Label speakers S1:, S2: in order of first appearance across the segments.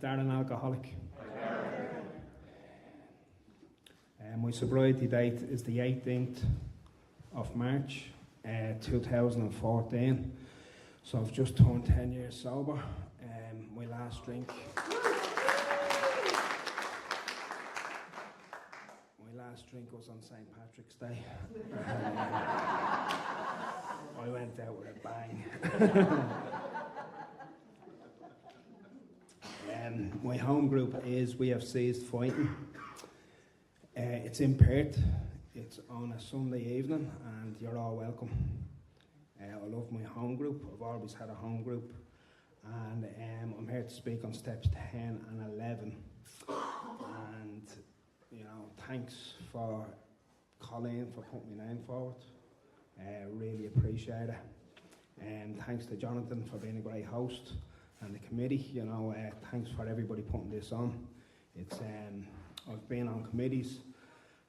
S1: Darren, alcoholic. My sobriety date is the 18th of March 2014, so I've just turned 10 years sober. My last drink was on St. Patrick's Day. I went out with a bang. My home group is We Have Ceased Fighting. It's in Perth. It's on a Sunday evening, and you're all welcome. I love my home group. I've always had a home group, and I'm here to speak on steps 10 and 11. And thanks for Colleen for putting my name forward. Really appreciate it. And thanks to Jonathan for being a great host, and the committee. Thanks for everybody putting this on. It's I've been on committees,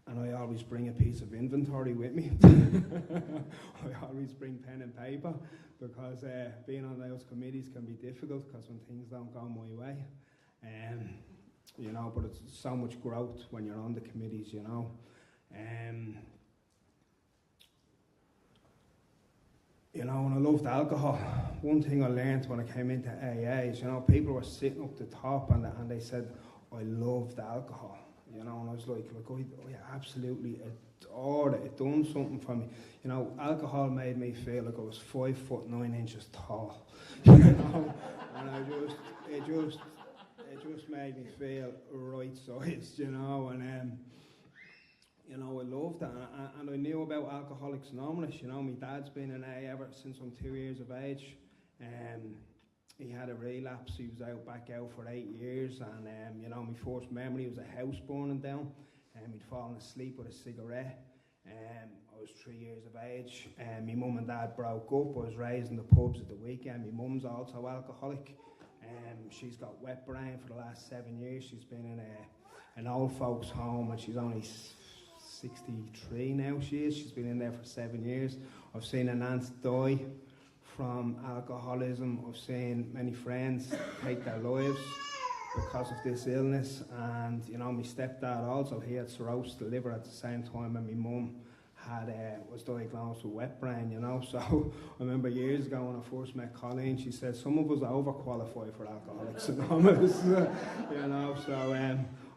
S1: and I always bring a piece of inventory with me. I always bring pen and paper, because being on those committees can be difficult, because when things don't go my way. But it's so much growth when you're on the committees, and I loved alcohol. One thing I learned when I came into AA is, people were sitting up the top and they said, I loved alcohol, and I was like I absolutely adored it. It done something for me. Alcohol made me feel like I was 5'9" tall, and it just made me feel right sized, and I loved it, and I knew about Alcoholics Anonymous. My dad's been in AA ever since I'm 2 years of age. He had a relapse. He was back out for 8 years, and my first memory was a house burning down, and he'd fallen asleep with a cigarette. I was 3 years of age, and my mum and dad broke up. I was raised in the pubs at the weekend. My mum's also alcoholic. She's got wet brain for the last 7 years. She's been in an old folks home, and she's only 63 now. She's been in there for 7 years. I've seen an aunt die from alcoholism. I've seen many friends take their lives because of this illness, and my stepdad also, he had cirrhosis of the liver at the same time, and my mum was diagnosed with wet brain, So I remember years ago when I first met Colleen, she said some of us are overqualified for Alcoholics Anonymous, So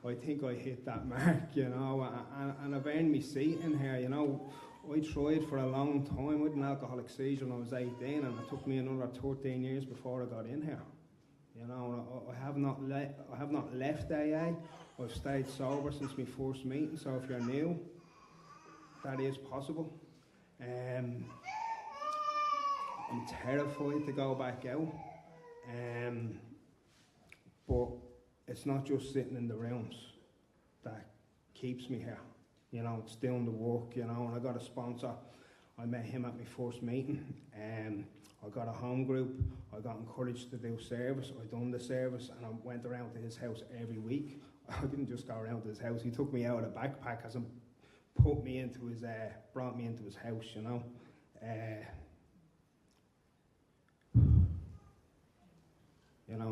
S1: I think I hit that mark, and I've earned my seat in here, I tried for a long time with an alcoholic seizure when I was 18, and it took me another 13 years before I got in here. I have not left AA. I've stayed sober since my first meeting, so if you're new, that is possible. I'm terrified to go back out, but it's not just sitting in the rooms that keeps me here. It's doing the work, and I got a sponsor. I met him at my first meeting. I got a home group. I got encouraged to do service. I done the service, and I went around to his house every week. I didn't just go around to his house. He took me out of a backpack and brought me into his house, and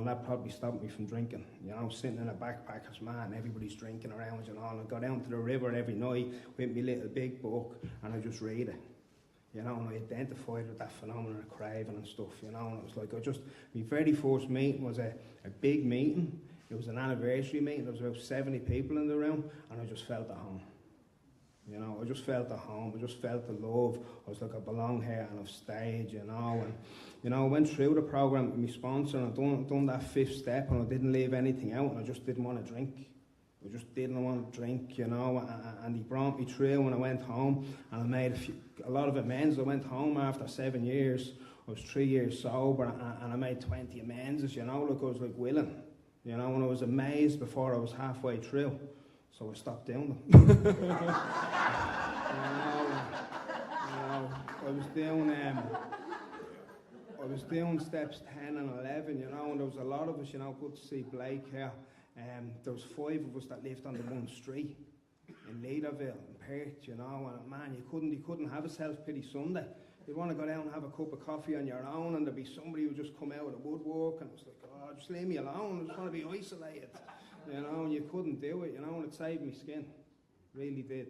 S1: that probably stopped me from drinking. Sitting in a backpacker's man, everybody's drinking around, and I go down to the river every night with my little big book, and I just read it. And I identified with that phenomenon of craving and stuff, and it was like my very first meeting was a big meeting. It was an anniversary meeting. There was about 70 people in the room, and I just felt at home. I just felt at home. I just felt the love. I was like, I belong here, and I've stayed, and I went through the program with my sponsor, and I done that 5th step, and I didn't leave anything out, and I just didn't want to drink. I just didn't want to drink, and he brought me through when I went home, and I made a lot of amends. I went home after 7 years. I was 3 years sober, and I made 20 amends, I was like willing, and I was amazed before I was halfway through. So I stopped doing them. I was doing steps 10 and 11, and there was a lot of us, good to see Blake here. There was 5 of us that lived on the one street in Leaderville, in Perth, and man, you couldn't have a self-pity Sunday. you'd want to go down and have a cup of coffee on your own, and there'd be somebody who just come out of the woodwork, and it's like, oh, just leave me alone, I just want to be isolated, you know, and you couldn't do it, you know, and it saved me skin, really did.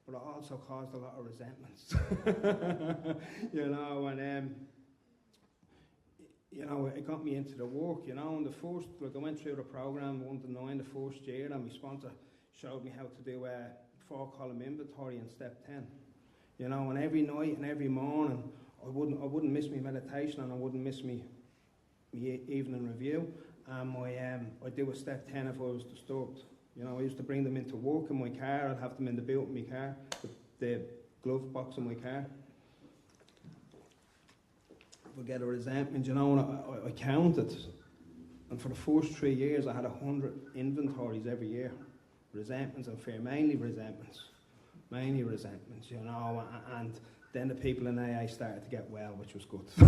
S1: But it also caused a lot of resentments, you know, and you know, it got me into the work, you know, and the first, like I went through the programme 1 to 9 the first year, and my sponsor showed me how to do a 4-column inventory in step 10, you know, and every night and every morning I wouldn't miss my meditation, and I wouldn't miss my evening review, and I'd do a step 10 if I was disturbed. You know, I used to bring them into work in my car. I'd have them in the boot of my car, the glove box in my car. If I get a resentment, you know, and I counted. And for the first 3 years, I had 100 inventories every year. Resentments and fear, mainly resentments, you know. And then the people in AA started to get well, which was good. You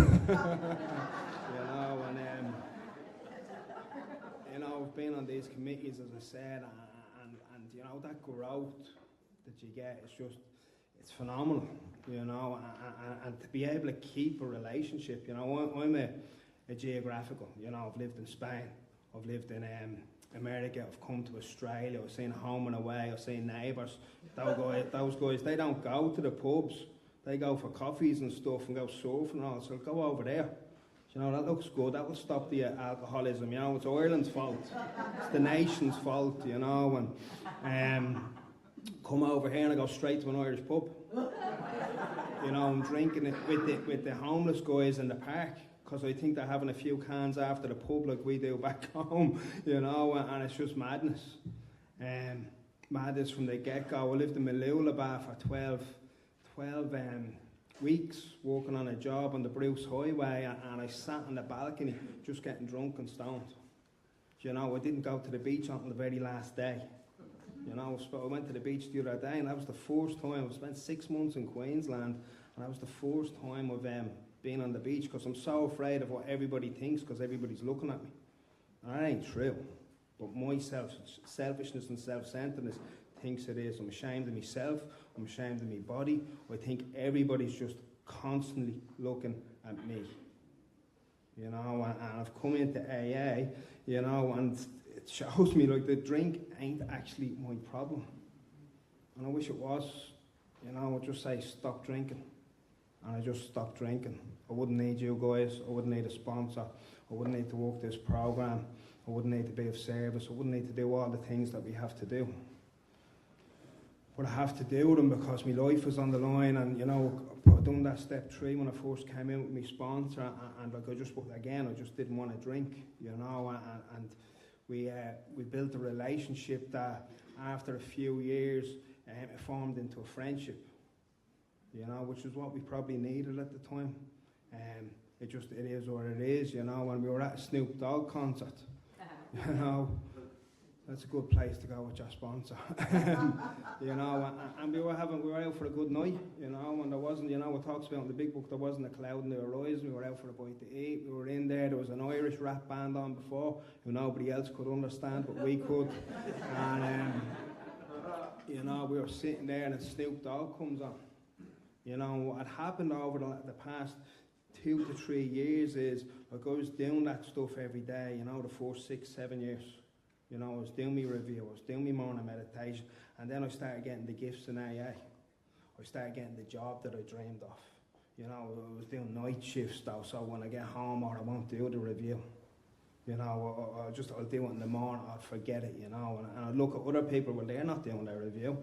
S1: know, and you know, I've been on these committees, as I said, and you know, that growth that you get is just, it's phenomenal, you know, and to be able to keep a relationship, you know, I'm a geographical, you know, I've lived in Spain, I've lived in America, I've come to Australia, I've seen home and away, I've seen neighbours, those guys, they don't go to the pubs, they go for coffees and stuff and go surfing and all, so go over there. You know, that looks good, that will stop the alcoholism, you know, it's Ireland's fault, it's the nation's fault, you know, and come over here and I go straight to an Irish pub, you know, and drinking it with the homeless guys in the park, because I think they're having a few cans after the pub like we do back home, you know, and it's just madness. Madness from the get-go. I lived in Malulabar for 12 weeks working on a job on the Bruce Highway, and I sat on the balcony just getting drunk and stoned. You know, I didn't go to the beach until the very last day. You know, I went to the beach the other day, and that was the first time. I've spent 6 months in Queensland, and that was the first time I've been on the beach, because I'm so afraid of what everybody thinks, because everybody's looking at me. And that ain't true. But my selfishness and self-centeredness thinks it is. I'm ashamed of myself, I'm ashamed of my body. I think everybody's just constantly looking at me. You know, and I've come into AA, you know, and it shows me like the drink ain't actually my problem. And I wish it was. You know, I'd just say stop drinking. And I just stopped drinking. I wouldn't need you guys, I wouldn't need a sponsor, I wouldn't need to work this programme, I wouldn't need to be of service, I wouldn't need to do all the things that we have to do. But I have to do them because my life is on the line, and you know, I done that step 3 when I first came in with my sponsor, and like I just didn't want to drink, you know, and we built a relationship that after a few years it formed into a friendship, you know, which is what we probably needed at the time. It is what it is, you know. When we were at a Snoop Dogg concert, you know, that's a good place to go with your sponsor. You know, and we were out for a good night, you know, and there wasn't, you know, it talks about in the big book, there wasn't a cloud in the horizon. We were out for a bite to eat, we were in there was an Irish rap band on before, who nobody else could understand, but we could. And, you know, we were sitting there and Snoop Dogg comes on. You know, what had happened over the past 2 to 3 years is, like, I was doing that stuff every day, you know, the first 6, 7 years. You know, I was doing my review, I was doing my morning meditation, and then I started getting the gifts in AA. I started getting the job that I dreamed of. You know, I was doing night shifts though, so when I get home or I won't do the review, you know, I'll do it in the morning, I'll forget it, you know, and I look at other people when they're not doing their review.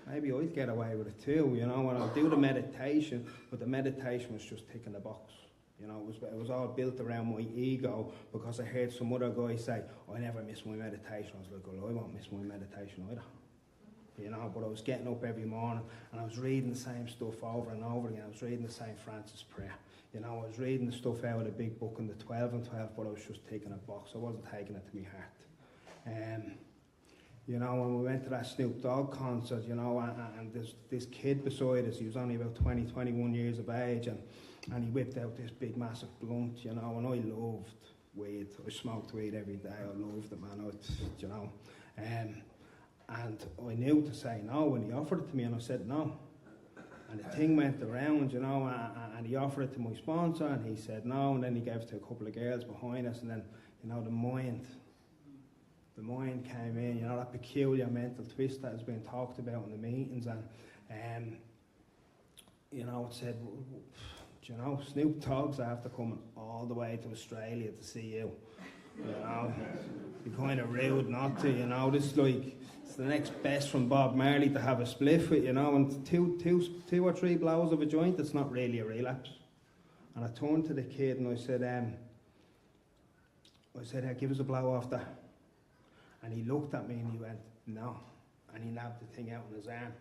S1: Maybe I'd get away with it too, you know, and I'll do the meditation, but the meditation was just ticking the box. You know, it was all built around my ego, because I heard some other guy say, I never miss my meditation. I was like, well, I won't miss my meditation either. You know, but I was getting up every morning and I was reading the same stuff over and over again. I was reading the St. Francis prayer. You know, I was reading the stuff out of the big book in the 12 and 12, but I was just taking a box. I wasn't taking it to my heart. You know, when we went to that Snoop Dogg concert, you know, and this kid beside us, he was only about 20, 21 years of age, and he whipped out this big, massive blunt, you know, and I loved weed. I smoked weed every day. I loved it, man, you know. And I knew to say no when he offered it to me, and I said no. And the thing went around, you know, and he offered it to my sponsor, and he said no, and then he gave it to a couple of girls behind us, and then, you know, the mind came in, you know, that peculiar mental twist that has been talked about in the meetings, and you know, it said, you know, Snoop Dogg's after coming all the way to Australia to see you. You know, be kind of rude not to, you know. This is like, it's the next best from Bob Marley to have a spliff with, you know, and two or three blows of a joint, it's not really a relapse. And I turned to the kid and I said, hey, give us a blow off that. And he looked at me and he went, no. And he nabbed the thing out on his arm.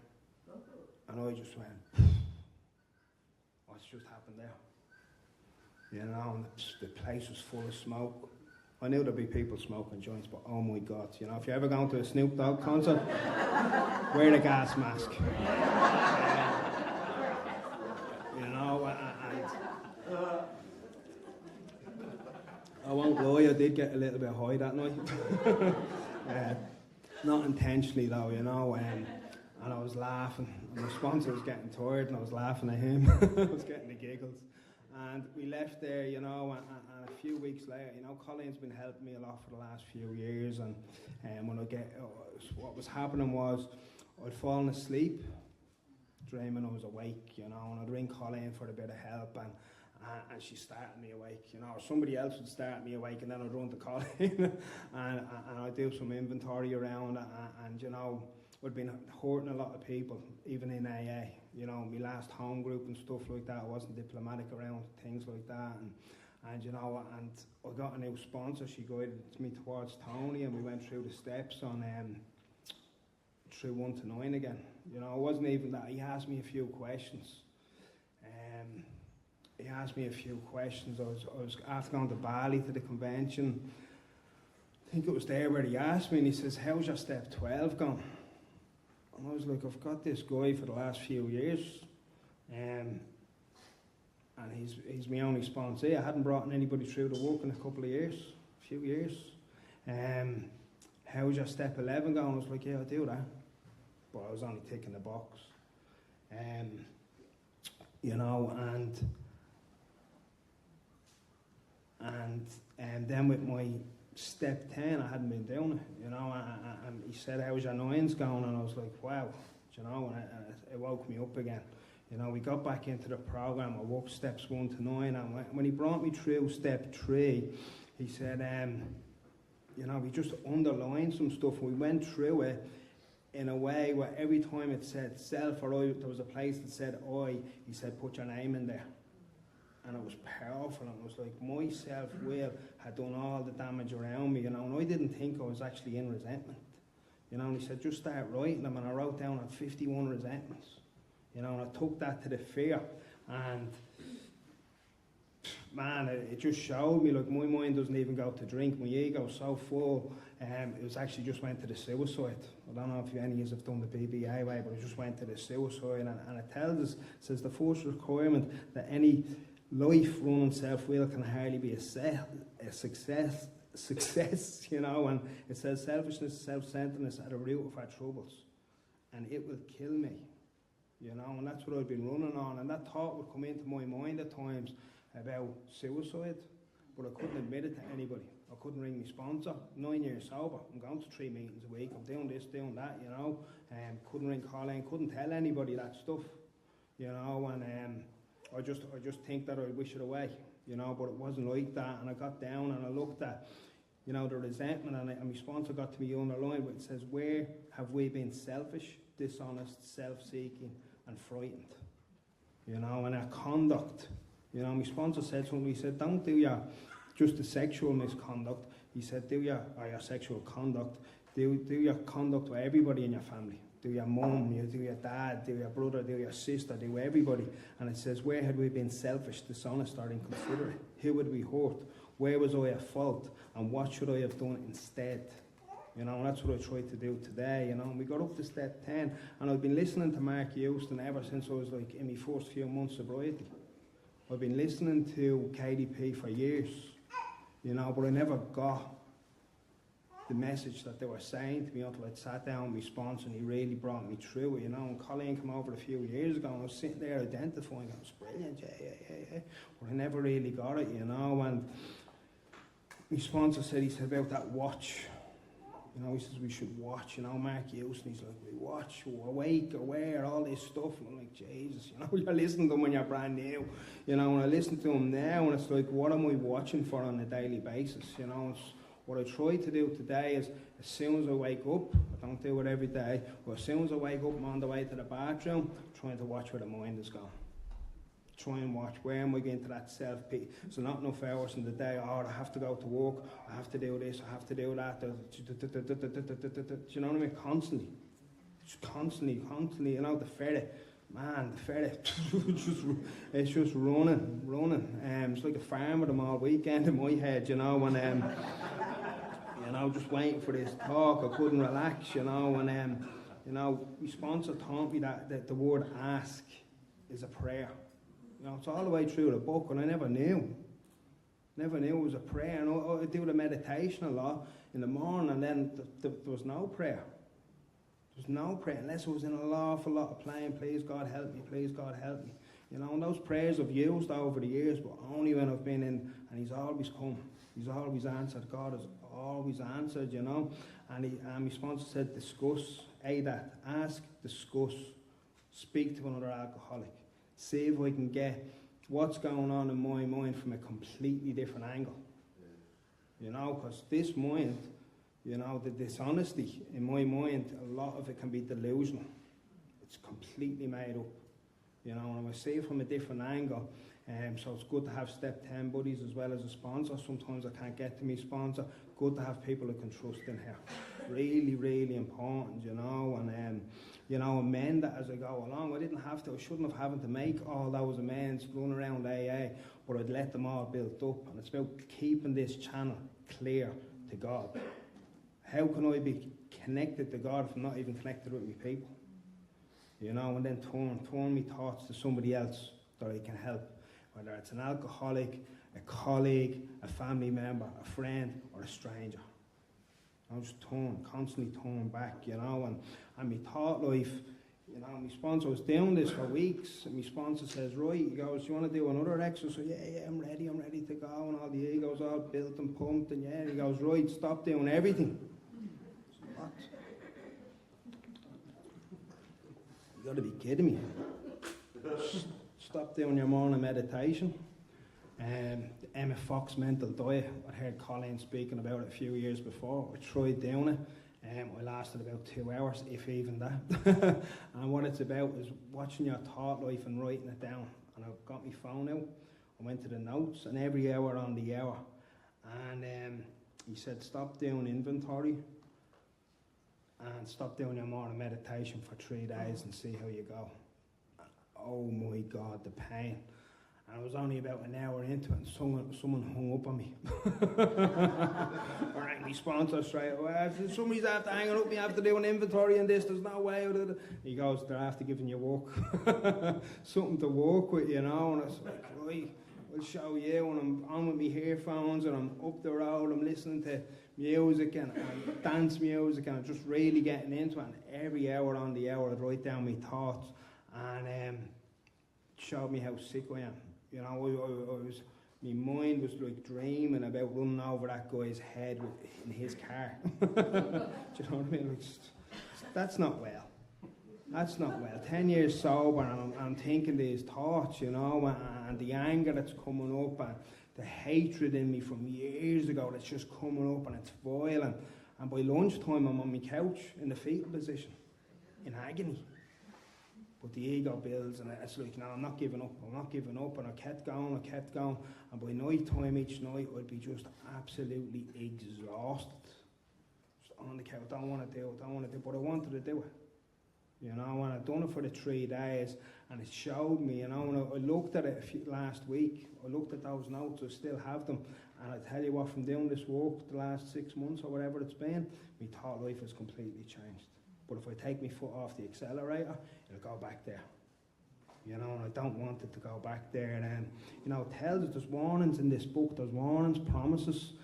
S1: And I just went, what's just happened there? You know, and the place was full of smoke. I knew there'd be people smoking joints, but oh my God, you know, if you're ever going to a Snoop Dogg concert, wear a gas mask. You know, I won't lie, I did get a little bit high that night. Not intentionally though, you know, and I was laughing, and my sponsor was getting tired, and I was laughing at him. I was getting the giggles. And we left there, you know, and a few weeks later, you know, Colleen's been helping me a lot for the last few years, and when what was happening was, I'd fallen asleep, dreaming I was awake, you know, and I'd ring Colleen for a bit of help, and she started me awake, you know, or somebody else would start me awake, and then I'd run to Colleen, and I'd do some inventory around, and you know, I'd been hurting a lot of people, even in AA, you know, my last home group and stuff like that. I wasn't diplomatic around things like that, and you know, and I got a new sponsor. She guided me towards Tony, and we went through the steps on through 1 to 9 again. You know, it wasn't even that. He asked me a few questions. I was after going to Bali to the convention. I think it was there where he asked me, and he says, "How's your step 12 gone?" And I was like, I've got this guy for the last few years, and he's my only sponsor. I hadn't brought anybody through the work in a few years. How's your step 11 going? I was like, yeah, I'll do that. But I was only ticking the box. You know, and then with my step 10, I hadn't been doing it, you know, and he said, how's your 9s going? And I was like, wow, you know, and it woke me up again. You know, we got back into the program. I worked steps 1 to 9, and when he brought me through step 3, he said, you know, he just underlined some stuff. We went through it in a way where every time it said self or I, there was a place that said I, he said, put your name in there. And it was powerful, and it was like my self-will had done all the damage around me, you know, and I didn't think I was actually in resentment. You know, and he said, just start writing them, and I wrote down on 51 resentments. You know, and I took that to the fear, and man, it just showed me, like, my mind doesn't even go to drink, my ego's so full, it was actually just went to the suicide. I don't know if any of you have done the BBA way, but it just went to the suicide, and it tells us, it says the first requirement that any life run on self-will can hardly be a success, you know, and it says selfishness, self-centeredness are the root of our troubles, and it will kill me, you know, and that's what I've been running on, and that thought would come into my mind at times about suicide, but I couldn't admit it to anybody. I couldn't ring my sponsor. 9 years sober, I'm going to 3 meetings a week, I'm doing this, doing that, you know, couldn't ring Colleen, couldn't tell anybody that stuff, you know, and I just think that I wish it away, you know, but it wasn't like that. And I got down and I looked at, you know, the resentment, and my sponsor got to me underlined, where it says, where have we been selfish, dishonest, self-seeking and frightened? You know, and our conduct, you know, my sponsor said something, he said, don't do just the sexual misconduct. He said, do your sexual conduct, do your conduct with everybody in your family. Do your mum, do your dad, do your brother, do your sister, do everybody. And it says, where had we been selfish, dishonest, or inconsiderate? Who would we hurt? Where was I at fault? And what should I have done instead? You know, and that's what I tried to do today, you know. And we got up to step 10, and I've been listening to Mark Houston ever since I was like in my first few months sobriety. I've been listening to KDP for years, you know, but I never got the message that they were saying to me until I'd sat down with my sponsor, and he really brought me through it, you know. And Colleen came over a few years ago, and I was sitting there identifying, it was brilliant, yeah. But I never really got it, you know. And my sponsor said, he said about that watch, you know, he says we should watch, you know, Mark Houston, he's like, we watch, we're awake, aware, all this stuff. And I'm like, Jesus, you know, you're listening to them when you're brand new, you know. And I listen to them now, and it's like, what am I watching for on a daily basis, you know? What I try to do today is, as soon as I wake up, I don't do it every day, but as soon as I wake up, I'm on the way to the bathroom, trying to watch where the mind is going. Try and watch, where am I getting to that self-pity? So not enough hours in the day, I have to go to work, I have to do this, I have to do that. Do you know what I mean? Constantly. Just constantly, you know, the ferret. Man, the ferret, it's just running. It's like a farm with them all weekend in my head, you know, and, you know, just waiting for this talk. I couldn't relax, you know, and, you know, my sponsor taught me that the word ask is a prayer. You know, it's all the way through the book, and I never knew it was a prayer. And I do the meditation a lot in the morning, and then there was no prayer. There's no prayer unless it was in an awful lot of playing, please God help me, please God help me. You know, and those prayers I've used over the years, but only when I've been in, and he's always come. He's always answered. God has always answered, you know. And my sponsor said, discuss, that, ask, discuss, speak to another alcoholic. See if I can get what's going on in my mind from a completely different angle. You know, because this mind, you know, the dishonesty in my mind, a lot of it can be delusional. It's completely made up. You know, and I see it from a different angle. So it's good to have step 10 buddies as well as a sponsor. Sometimes I can't get to my sponsor. Good to have people I can trust in here. Really, really important, you know. And, you know, amend that as I go along. I didn't have to, I shouldn't have having to make all those amends, run around AA, but I'd let them all build up. And it's about keeping this channel clear to God. How can I be connected to God if I'm not even connected with my people? You know, and then turn my thoughts to somebody else that I can help. Whether it's an alcoholic, a colleague, a family member, a friend, or a stranger. I just constantly turn back, you know, and my thought life, you know, my sponsor was doing this for weeks, and my sponsor says, right, he goes, you want to do another exercise? Yeah, I'm ready to go, and all the ego's all built and pumped, and yeah, he goes, right, stop doing everything. So what? You got to be kidding me. Stop doing your morning meditation. The Emma Fox mental diet, I heard Colleen speaking about it a few years before. I tried doing it. I lasted about 2 hours, if even that. And what it's about is watching your thought life and writing it down. And I got my phone out, I went to the notes, and every hour on the hour. And he said, stop doing inventory and stop doing your morning meditation for 3 days and see how you go. Oh my God, the pain. And I was only about an hour into it, and someone hung up on me. I rang my sponsor straight away. Somebody's after hanging up me after doing inventory and this, there's no way. He goes, they're after giving you work. Something to work with, you know. And I was like, right, I'll show you. And I'm on with my earphones, and I'm up the road, I'm listening to music and dance music, and I'm just really getting into it. And every hour on the hour, I'd write down my thoughts, and it showed me how sick I am. You know, I was, my mind was like dreaming about running over that guy's head in his car. Do you know what I mean? Like, that's not well. That's not well. 10 years sober, and I'm thinking these thoughts, you know, and the anger that's coming up, and the hatred in me from years ago that's just coming up, and it's violent. And by lunchtime, I'm on my couch in the fetal position, in agony. But the ego builds, and it's like, no, I'm not giving up, and I kept going, and by night time each night, I'd be just absolutely exhausted. Just on the couch, don't want to do it, but I wanted to do it. You know, and I'd done it for the 3 days, and it showed me, you know, and I looked at it last week, I looked at those notes, I still have them, and I tell you what, from doing this work the last 6 months or whatever it's been, my thought life has completely changed. But if I take my foot off the accelerator, it'll go back there. You know, and I don't want it to go back there. And, you know, it tells us there's warnings in this book, there's warnings, promises.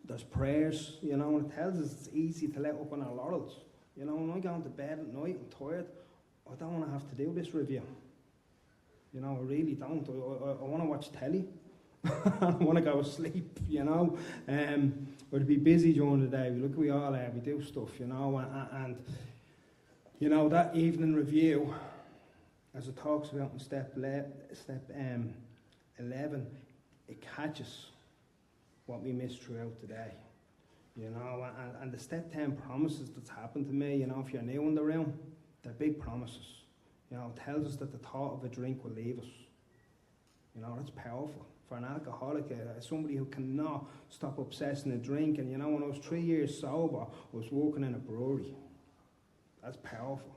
S1: There's prayers, you know, and it tells us it's easy to let up on our laurels. You know, when I go into bed at night, I'm tired, I don't want to have to do this review. You know, I really don't. I want to watch telly. I want to go to sleep, you know. Or to be busy during the day. Look, we all are, we do stuff, you know. And you know, that evening review, as it talks about in step 11, it catches what we missed throughout the day. You know, and the step 10 promises that's happened to me, you know, if you're new in the room, they're big promises. You know, it tells us that the thought of a drink will leave us. You know, that's powerful. For an alcoholic, somebody who cannot stop obsessing a drink. And you know, when I was 3 years sober, I was working in a brewery. That's powerful.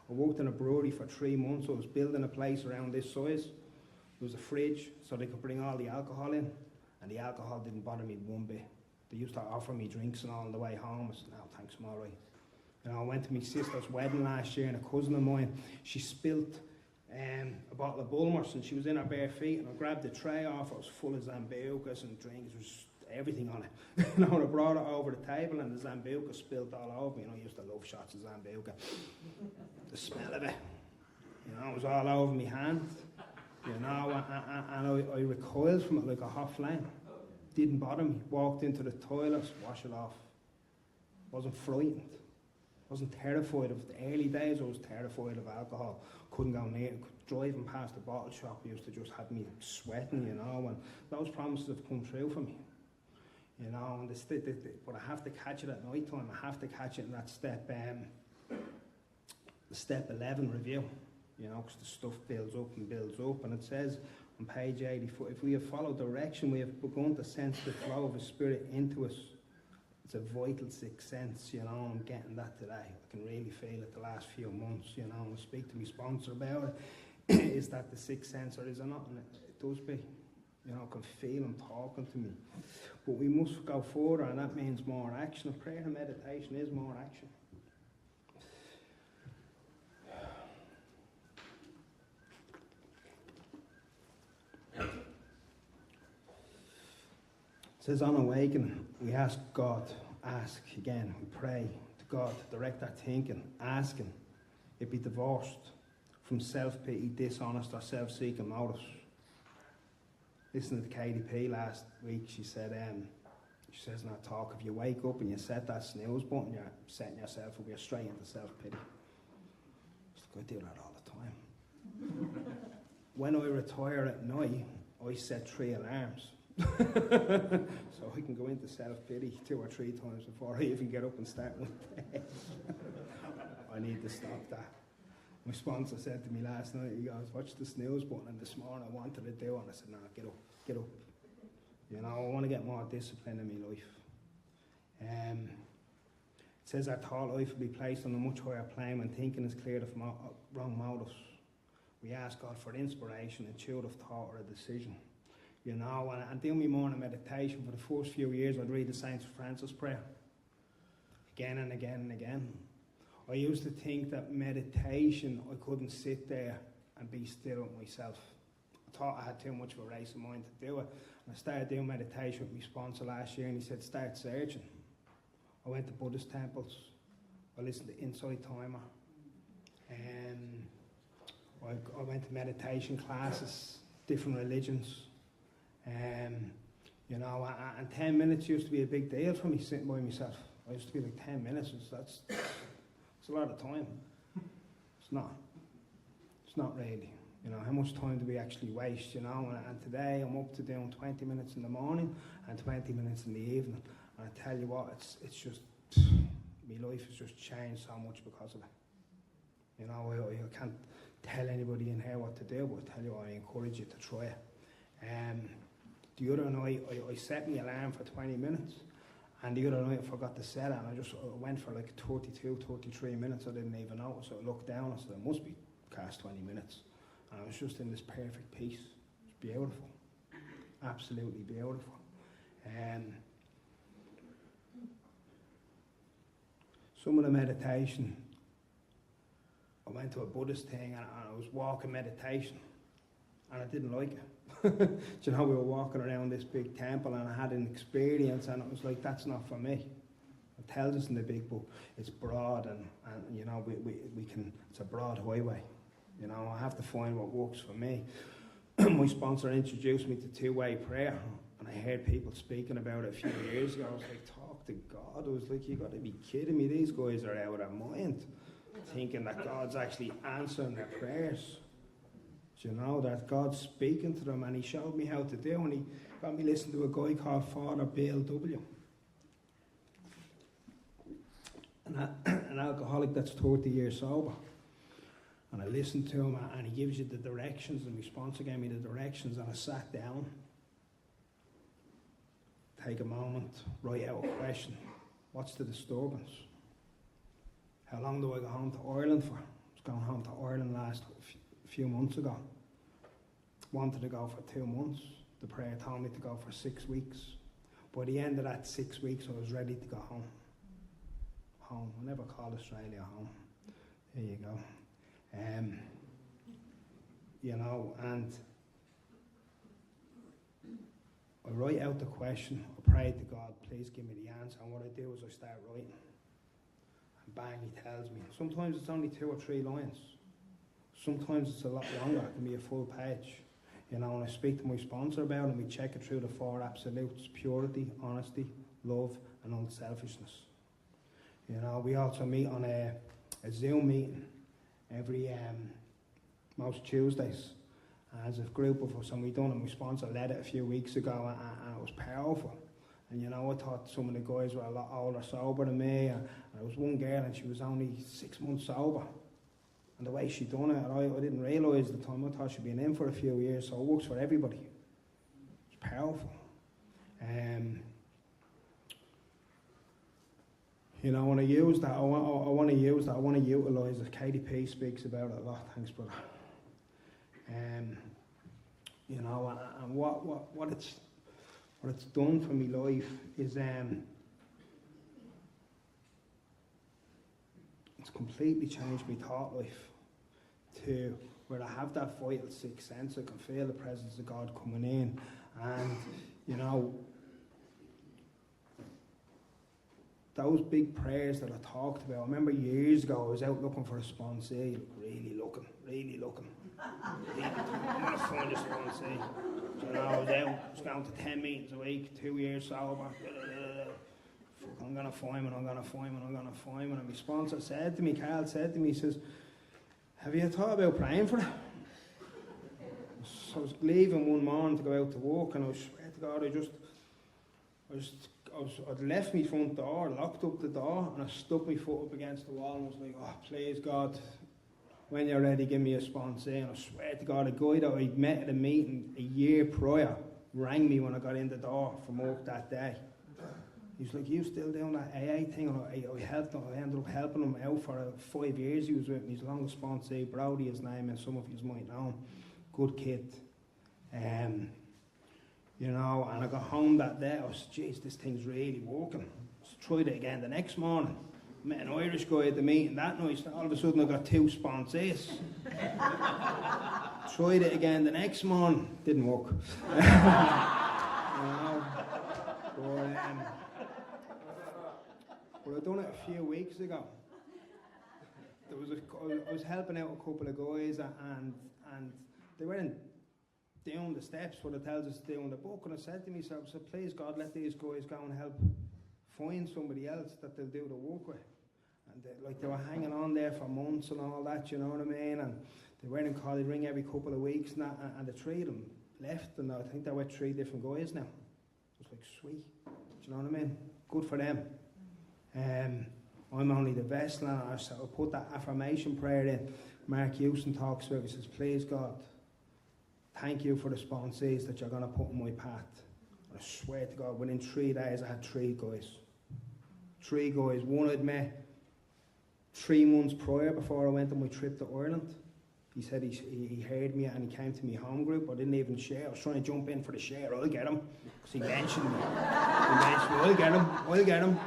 S1: I worked in a brewery for 3 months. I was building a place around this size. There was a fridge so they could bring all the alcohol in. And the alcohol didn't bother me one bit. They used to offer me drinks and all on the way home. I said, no, thanks, I'm all right. You know, I went to my sister's wedding last year, and a cousin of mine, she spilt a bottle of Bulmers, and she was in her bare feet, and I grabbed the tray off. It was full of Zambucas and drinks. There was everything on it. You know, and I brought it over the table, and the Zambuca spilled all over me. You know, I used to love shots of Zambuca. The smell of it, you know, it was all over my hand. You know, and I recoiled from it like a hot flame. Didn't bother me. Walked into the toilet, wash it off. Wasn't frightened. Wasn't terrified of the early days. I was terrified of alcohol. Couldn't go near it. Driving past the bottle shop used to just have me sweating, you know. And those promises have come true for me, you know. And but I have to catch it at night time. I have to catch it in that step, the step 11 review, you know, because the stuff builds up and builds up. And it says on page 84, if we have followed direction, we have begun to sense the flow of the Spirit into us. It's a vital sixth sense, you know. I'm getting that today. I can really feel it the last few months, you know. And I speak to my sponsor about it. Is that the sixth sense, or is it not? And it does be. You know, I can feel him talking to me. But we must go further, and that means more action. Prayer and meditation is more action. It says on awakening, we ask God, we pray to God to direct our thinking, asking it be divorced from self-pity, dishonest or self-seeking motives. Listening to KDP last week, she says in her talk, if you wake up and you set that snooze button, you're setting yourself up, you're straight into self-pity. I do that all the time. When I retire at night, I set 3 alarms. So I can go into self-pity 2 or 3 times before I even get up and start one day. I need to stop that. My sponsor said to me last night, he goes, watch the snooze button, and this morning I wanted to do it, and I said, no, get up. You know, I want to get more discipline in my life. It says our thought life will be placed on a much higher plane when thinking is cleared of wrong motives. We ask God for inspiration, intuitive thought, or a decision. You know, and doing my morning meditation for the first few years, I'd read the St. Francis prayer again and again and again. I used to think that meditation, I couldn't sit there and be still with myself. I thought I had too much of a race of mind to do it. And I started doing meditation with my sponsor last year, and he said, start searching. I went to Buddhist temples. I listened to Insight Timer. I went to meditation classes, different religions. You know, and 10 minutes used to be a big deal for me sitting by myself. I used to be like 10 minutes, that's a lot of time. It's not really. You know, how much time do we actually waste, you know? And today I'm up to doing 20 minutes in the morning and 20 minutes in the evening. And I tell you what, it's just, my life has just changed so much because of it. You know, I can't tell anybody in here what to do, but I tell you what, I encourage you to try it. The other night, I set my alarm for 20 minutes, and the other night I forgot to set it, and I went for like 32, 33 minutes. I didn't even notice. So I looked down and said, it must be past 20 minutes. And I was just in this perfect peace. It's beautiful. Absolutely beautiful. Some of the meditation, I went to a Buddhist thing, and I was walking meditation. and I didn't like it. Do you know, we were walking around this big temple and I had an experience and it was like, that's not for me. It tells us in the big book, it's broad and you know, we can, it's a broad highway. You know, I have to find what works for me. My sponsor introduced me to two-way prayer and I heard people speaking about it a few years ago. I was like, talk to God. I was like, you got to be kidding me. These guys are out of their mind, thinking that God's actually answering their prayers. You know, that God's speaking to them, and he showed me how to do, and he got me listening to a guy called Father Bill W. An alcoholic that's 30 years sober. And I listened to him, and he gives you the directions, and my sponsor gave me the directions, and I sat down, take a moment, write out a question. What's the disturbance? How long do I go home to Ireland for? I was going home to Ireland last few months ago. Wanted to go for 2 months. The prayer told me to go for 6 weeks. By the end of that 6 weeks, I was ready to go home. Home. I never called Australia home. There you go. You know, and I write out the question. I pray to God, please give me the answer. And what I do is I start writing. And bang, he tells me. Sometimes it's only 2 or 3 lines. Sometimes it's a lot longer. It can be a full page. You know, and I speak to my sponsor about it, and we check it through the 4 absolutes: purity, honesty, love, and unselfishness. You know, we also meet on a Zoom meeting every most Tuesdays as a group of us, and we done it. My sponsor led it a few weeks ago, and it was powerful. And you know, I thought some of the guys were a lot older, sober than me, and there was one girl, and she was only 6 months sober. And the way she done it, I didn't realise at the time. I thought she'd been in for a few years, so it works for everybody. It's powerful. You know, when I use that, I want to use that. I want to utilise it. KDP speaks about it a lot. Thanks, brother. You know, and what it's done for me life is it's completely changed my thought life to where I have that vital sixth sense. I can feel the presence of God coming in, and you know, those big prayers that I talked about. I remember years ago I was out looking for a sponsee, really looking. I'm going to find a sponsee. So, you know, I was going to 10 meetings a week, 2 years sober. I'm going to find one. And my sponsor said to me, Carl said to me, he says, have you thought about praying for it? So I was leaving one morning to go out to work, and I swear to God, I'd left my front door, locked up the door, and I stuck my foot up against the wall and was like, oh, please God, when you're ready, give me a sponsee. And I swear to God, a guy that I'd met at a meeting a year prior rang me when I got in the door from work that day. He was like, you still doing that AA thing? And I helped him. I ended up helping him out for 5 years. He was with me. He's a long sponsee, Brody, his name, and some of you might know him. Good kid. You know, and I got home that day. I was, geez, this thing's really working. So tried it again the next morning. Met an Irish guy at the meeting that night. So all of a sudden I got 2 sponsees. Tried it again the next morning. Didn't work. You know, but I done it a few weeks ago. I was helping out a couple of guys, and they weren't doing the steps what it tells us to do in the book. And I said to myself, so please God, let these guys go and help find somebody else that they'll do the work with. And they were hanging on there for months and all that, you know what I mean? And they weren't in call, they'd ring every couple of weeks, and the 3 of them left, and I think they were 3 different guys now. It was like, sweet, do you know what I mean? Good for them. I'm only the vessel, and I put that affirmation prayer in. Mark Houston talks about it. He says, please God, thank you for the sponsees that you're going to put in my path. And I swear to God, within 3 days I had 3 guys. 3 guys. One I'd met 3 months prior before I went on my trip to Ireland. He said he heard me and he came to my home group. I didn't even share. I was trying to jump in for the share. I'll get him. Because he mentioned me. I'll get him.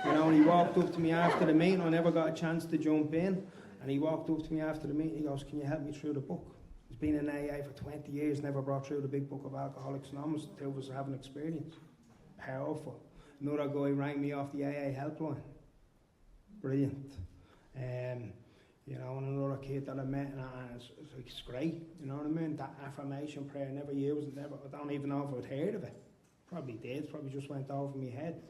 S1: You know, and he walked up to me after the meeting. I never got a chance to jump in. And he walked up to me after the meeting. He goes, can you help me through the book? He's been in AA for 20 years, never brought through the big book of Alcoholics Anonymous. The two of us are having experience. Powerful. Another guy rang me off the AA helpline. Brilliant. You know, and another kid that I met, and it's great, you know what I mean? That affirmation prayer, never used it, never, I don't even know if I'd heard of it. Probably did, probably just went over my head.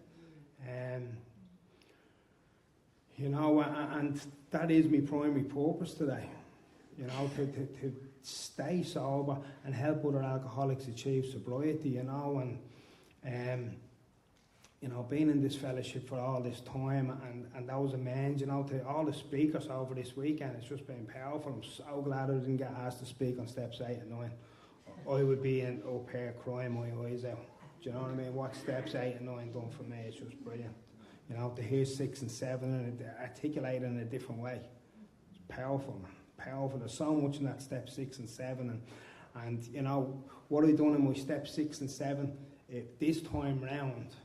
S1: You know, and that is my primary purpose today, you know, to stay sober and help other alcoholics achieve sobriety, you know, and you know, being in this fellowship for all this time and those amends, you know, to all the speakers over this weekend, it's just been powerful. I'm so glad I didn't get asked to speak on steps 8 and 9. I would be in up here crying my eyes out. Do you know what I mean? What steps 8 and 9 done for me, it's just brilliant. You know, to hear 6 and 7 and articulate in a different way. It's powerful, man. Powerful. There's so much in that step 6 and 7. And you know, what I done in my step 6 and 7, this time round,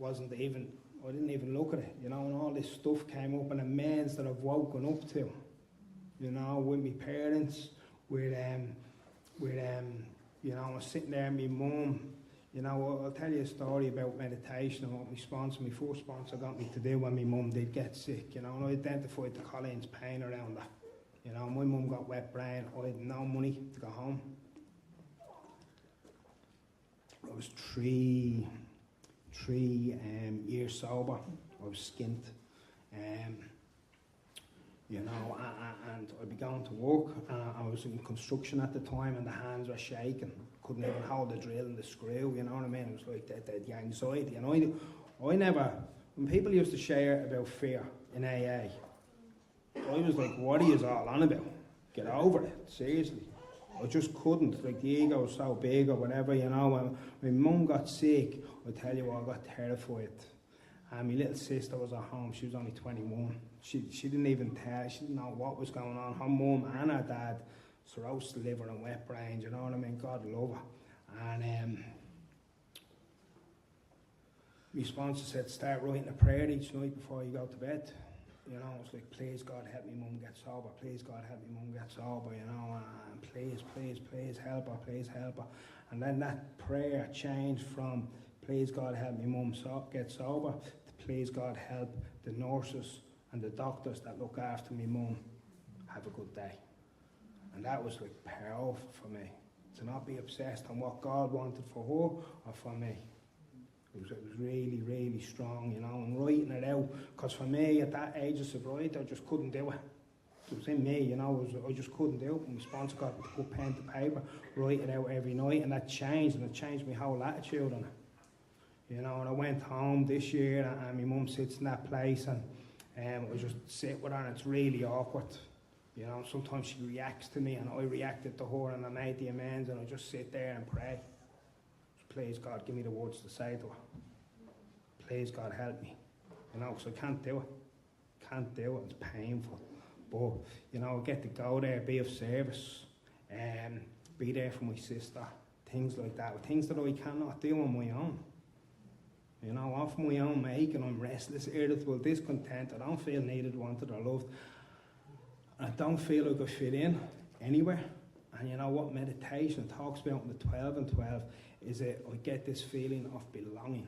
S1: I didn't even look at it, you know, and all this stuff came up and amends that I've woken up to, you know, with my parents, with you know, I was sitting there and my mum, you know, I'll tell you a story about meditation and what my first sponsor got me to do when my mum did get sick, you know, and I identified the Colleen's pain around that, you know, my mum got wet brain, I had no money to go home. I was three years sober. I was skint, you know, and I'd be going to work. I was in construction at the time, and the hands were shaking. Couldn't even hold the drill and the screw. You know what I mean? It was like the anxiety. And I never. When people used to share about fear in AA, I was like, "What are you all on about? Get over it, seriously." I just couldn't, like the ego was so big or whatever, you know. When my mum got sick, I tell you what, I got terrified. And my little sister was at home, she was only 21. She didn't even tell, she didn't know what was going on. Her mum and her dad, cirrhosis liver and wet brains, you know what I mean, God love her. And my sponsor said, start writing a prayer each night before you go to bed. You know, it's like, please God help me mum get sober, please God help me mum get sober, you know, and please help her. And then that prayer changed from please God help me mum get sober to please God help the nurses and the doctors that look after me mum have a good day. And that was like powerful for me, to not be obsessed on what God wanted for her or for me. It was really, really strong, you know, and writing it out. Because for me, at that age of sobriety, I just couldn't do it. It was in me, you know, I just couldn't do it. My sponsor got to put pen to paper, write it out every night, and that changed, and it changed my whole attitude on it. You know, and I went home this year, and my mum sits in that place, and I just sit with her, and it's really awkward. You know, sometimes she reacts to me, and I reacted to her, and I made the amends, and I just sit there and pray. Please God, give me the words to say to her. Please God, help me. You know, because I can't do it. Can't do it. It's painful. But, you know, I get to go there, be of service, and be there for my sister. Things like that. Things that I cannot do on my own. You know, off my own making, I'm restless, irritable, discontent. I don't feel needed, wanted, or loved. I don't feel like I fit in anywhere. And you know what meditation talks about in the 12 and 12 is that I get this feeling of belonging.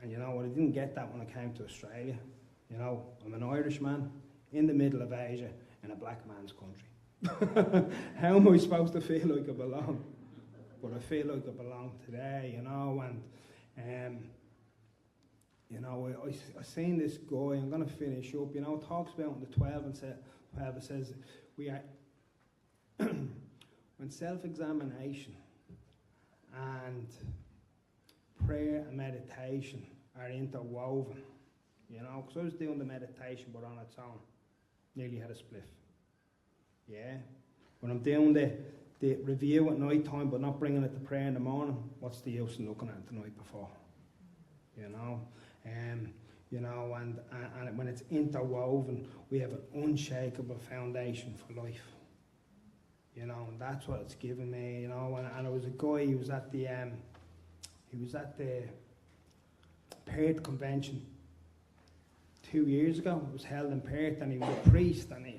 S1: And you know what, I didn't get that when I came to Australia. You know, I'm an Irishman in the middle of Asia in a black man's country. How am I supposed to feel like I belong? But I feel like I belong today, you know, and you know, I seen this guy, I'm going to finish up, you know, it talks about in the 12 and 12, it says, we are, when self-examination and prayer and meditation are interwoven, you know, because I was doing the meditation but on its own, nearly had a spliff. Yeah, when I'm doing the review at night time but not bringing it to prayer in the morning, what's the use in looking at it the night before? You know, you know, and when it's interwoven, we have an unshakable foundation for life. You know, and that's what it's given me. You know, and there was a guy. He was at the Perth convention 2 years ago. It was held in Perth, and he was a priest, and he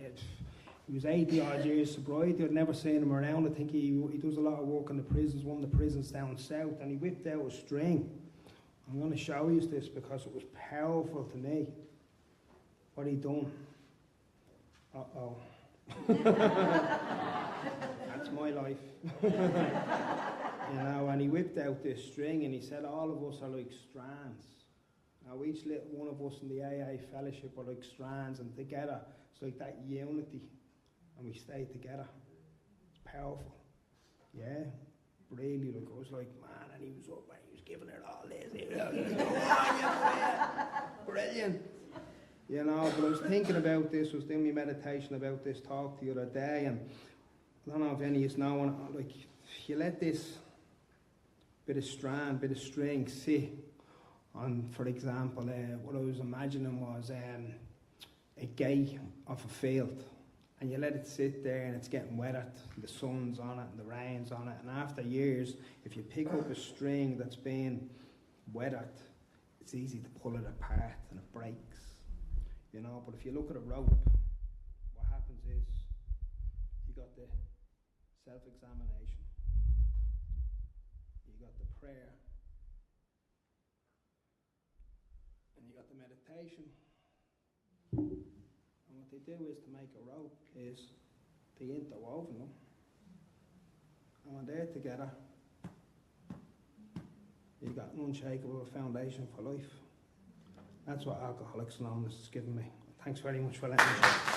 S1: He was 80 odd years sobriety. I'd never seen him around. I think he does a lot of work in the prisons, one of the prisons down south, and he whipped out a string. I'm going to show you this because it was powerful to me. What he done. Uh-oh. That's my life. You know, and he whipped out this string and he said all of us are like strands. Now each little one of us in the AA fellowship are like strands, and together it's like that unity, and we stay together. It's powerful. Yeah, really, like I was like, man, and he was up and he was giving it all this. He was brilliant. You know, but I was thinking about this, I was doing my meditation about this talk the other day, and I don't know if any of you know, like, you let this bit of strand, bit of string sit on, for example, what I was imagining was a gate of a field, and you let it sit there and it's getting weathered, the sun's on it and the rain's on it, and after years, if you pick up a string that's been weathered, it's easy to pull it apart and it breaks. You know, but if you look at a rope, what happens is you got the self-examination, you got the prayer, and you got the meditation. And what they do is to make a rope is they interwoven them, and when they're together, you got an unshakable foundation for life. That's what Alcoholics Anonymous has given me. Thanks very much for letting me share.